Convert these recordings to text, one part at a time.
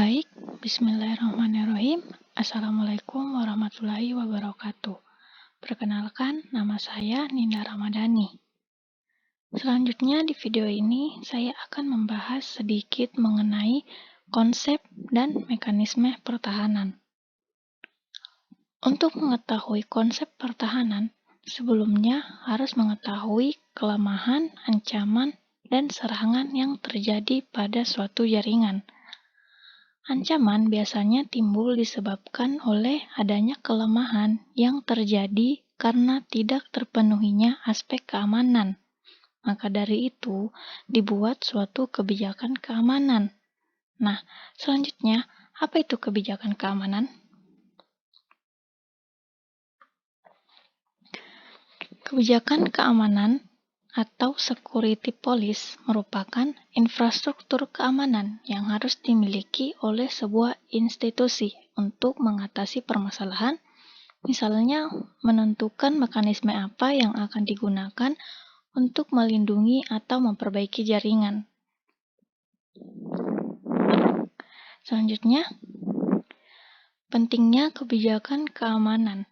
Baik, bismillahirrahmanirrahim. Assalamualaikum warahmatullahi wabarakatuh. Perkenalkan, nama saya Ninda Ramadhani. Selanjutnya di video ini, saya akan membahas sedikit mengenai konsep dan mekanisme pertahanan. Untuk mengetahui konsep pertahanan, sebelumnya harus mengetahui kelemahan, ancaman, dan serangan yang terjadi pada suatu jaringan. Ancaman biasanya timbul disebabkan oleh adanya kelemahan yang terjadi karena tidak terpenuhinya aspek keamanan. Maka dari itu, dibuat suatu kebijakan keamanan. Nah, selanjutnya, apa itu kebijakan keamanan? Kebijakan keamanan atau security police merupakan infrastruktur keamanan yang harus dimiliki oleh sebuah institusi untuk mengatasi permasalahan, misalnya menentukan mekanisme apa yang akan digunakan untuk melindungi atau memperbaiki jaringan. Selanjutnya, pentingnya kebijakan keamanan.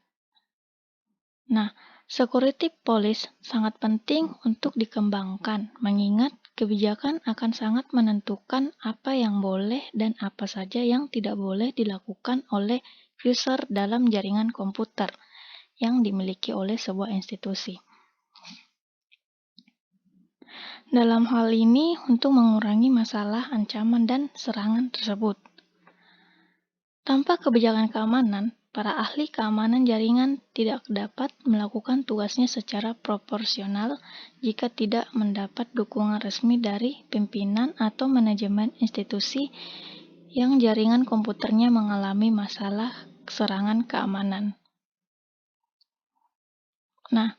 Nah, security police sangat penting untuk dikembangkan, mengingat kebijakan akan sangat menentukan apa yang boleh dan apa saja yang tidak boleh dilakukan oleh user dalam jaringan komputer yang dimiliki oleh sebuah institusi. Dalam hal ini, untuk mengurangi masalah ancaman dan serangan tersebut. Tanpa kebijakan keamanan, para ahli keamanan jaringan tidak dapat melakukan tugasnya secara proporsional jika tidak mendapat dukungan resmi dari pimpinan atau manajemen institusi yang jaringan komputernya mengalami masalah serangan keamanan. Nah,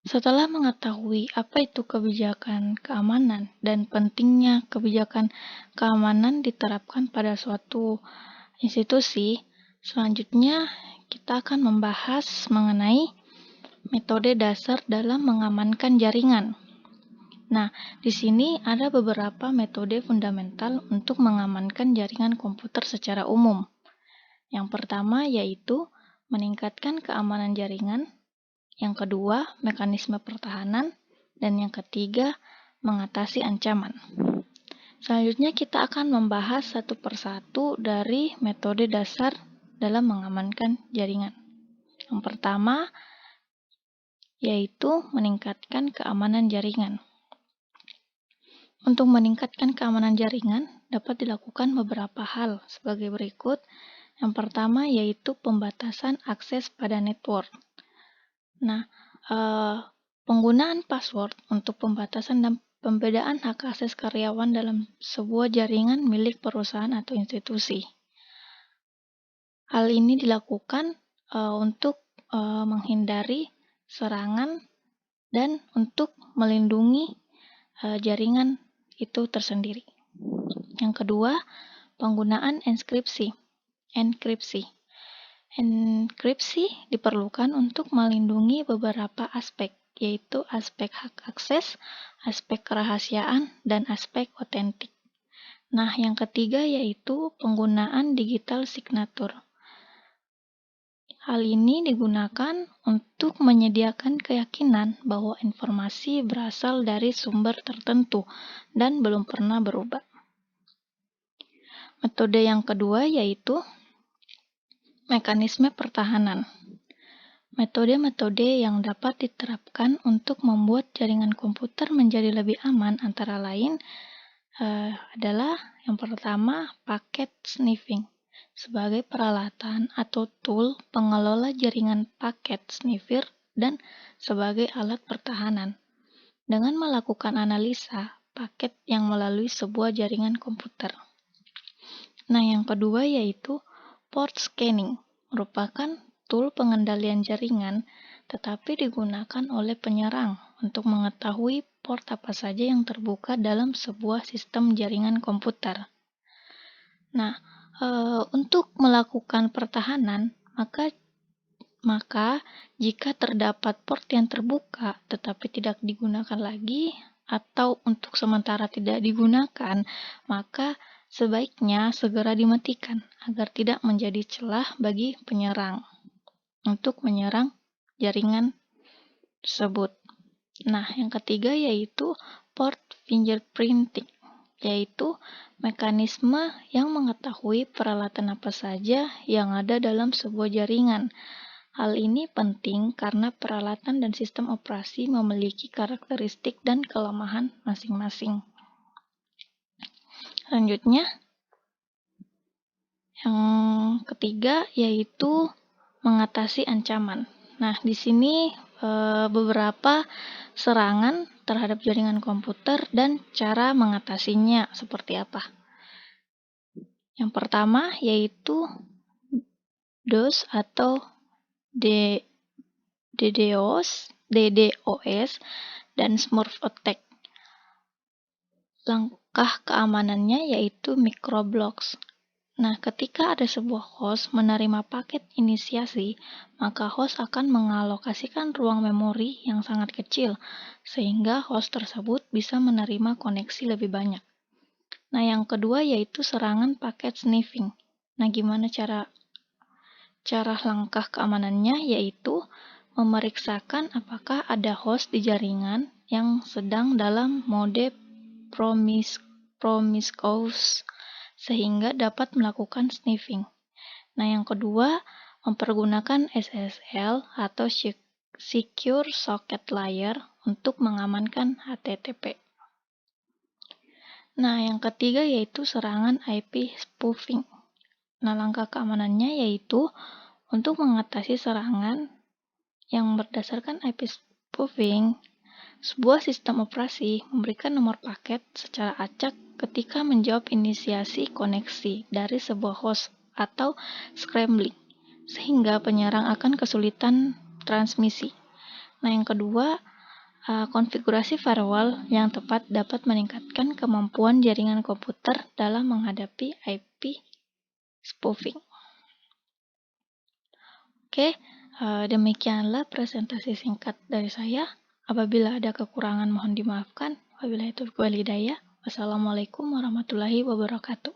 setelah mengetahui apa itu kebijakan keamanan dan pentingnya kebijakan keamanan diterapkan pada suatu institusi, selanjutnya kita akan membahas mengenai metode dasar dalam mengamankan jaringan. Nah, di sini ada beberapa metode fundamental untuk mengamankan jaringan komputer secara umum. Yang pertama yaitu meningkatkan keamanan jaringan, yang kedua mekanisme pertahanan, dan yang ketiga mengatasi ancaman. Selanjutnya kita akan membahas satu persatu dari metode dasar dalam mengamankan jaringan. Yang pertama yaitu meningkatkan keamanan jaringan. Untuk meningkatkan keamanan jaringan dapat dilakukan beberapa hal sebagai berikut. Yang pertama yaitu pembatasan akses pada network. Nah, penggunaan password untuk pembatasan dan pembedaan hak akses karyawan dalam sebuah jaringan milik perusahaan atau institusi. Hal ini dilakukan untuk menghindari serangan dan untuk melindungi jaringan itu tersendiri. Yang kedua, penggunaan enkripsi. Enkripsi diperlukan untuk melindungi beberapa aspek, yaitu aspek hak akses, aspek kerahasiaan, dan aspek otentik. Nah, yang ketiga yaitu penggunaan digital signature. Hal ini digunakan untuk menyediakan keyakinan bahwa informasi berasal dari sumber tertentu dan belum pernah berubah. Metode yang kedua yaitu mekanisme pertahanan. Metode-metode yang dapat diterapkan untuk membuat jaringan komputer menjadi lebih aman antara lain adalah yang pertama packet sniffing sebagai peralatan atau tool pengelola jaringan paket sniffer dan sebagai alat pertahanan dengan melakukan analisa paket yang melalui sebuah jaringan komputer. Nah, yang kedua yaitu port scanning, merupakan tool pengendalian jaringan tetapi digunakan oleh penyerang untuk mengetahui port apa saja yang terbuka dalam sebuah sistem jaringan komputer. Nah, untuk melakukan pertahanan, maka jika terdapat port yang terbuka tetapi tidak digunakan lagi atau untuk sementara tidak digunakan, maka sebaiknya segera dimatikan agar tidak menjadi celah bagi penyerang untuk menyerang jaringan tersebut. Nah, yang ketiga yaitu port fingerprinting, yaitu mekanisme yang mengetahui peralatan apa saja yang ada dalam sebuah jaringan. Hal ini penting karena peralatan dan sistem operasi memiliki karakteristik dan kelemahan masing-masing. Selanjutnya, yang ketiga yaitu mengatasi ancaman. Nah, di sini beberapa serangan terhadap jaringan komputer dan cara mengatasinya seperti apa. Yang pertama yaitu DOS atau DDoS, dan Smurf attack. Langkah keamanannya yaitu microblocks. Nah, ketika ada sebuah host menerima paket inisiasi, maka host akan mengalokasikan ruang memori yang sangat kecil, sehingga host tersebut bisa menerima koneksi lebih banyak. Nah, yang kedua yaitu serangan paket sniffing. Nah, gimana cara langkah keamanannya? Yaitu memeriksakan apakah ada host di jaringan yang sedang dalam mode promiscuous sehingga dapat melakukan sniffing. Nah, yang kedua, mempergunakan SSL atau Secure Socket Layer untuk mengamankan HTTP. Nah, yang ketiga yaitu serangan IP spoofing. Nah, langkah keamanannya yaitu untuk mengatasi serangan yang berdasarkan IP spoofing. Sebuah sistem operasi memberikan nomor paket secara acak ketika menjawab inisiasi koneksi dari sebuah host atau scrambling, sehingga penyerang akan kesulitan transmisi. Nah, yang kedua, konfigurasi firewall yang tepat dapat meningkatkan kemampuan jaringan komputer dalam menghadapi IP spoofing. Oke, demikianlah presentasi singkat dari saya. Apabila ada kekurangan mohon dimaafkan. Wabillahi taufiq wal hidayah. Wassalamualaikum warahmatullahi wabarakatuh.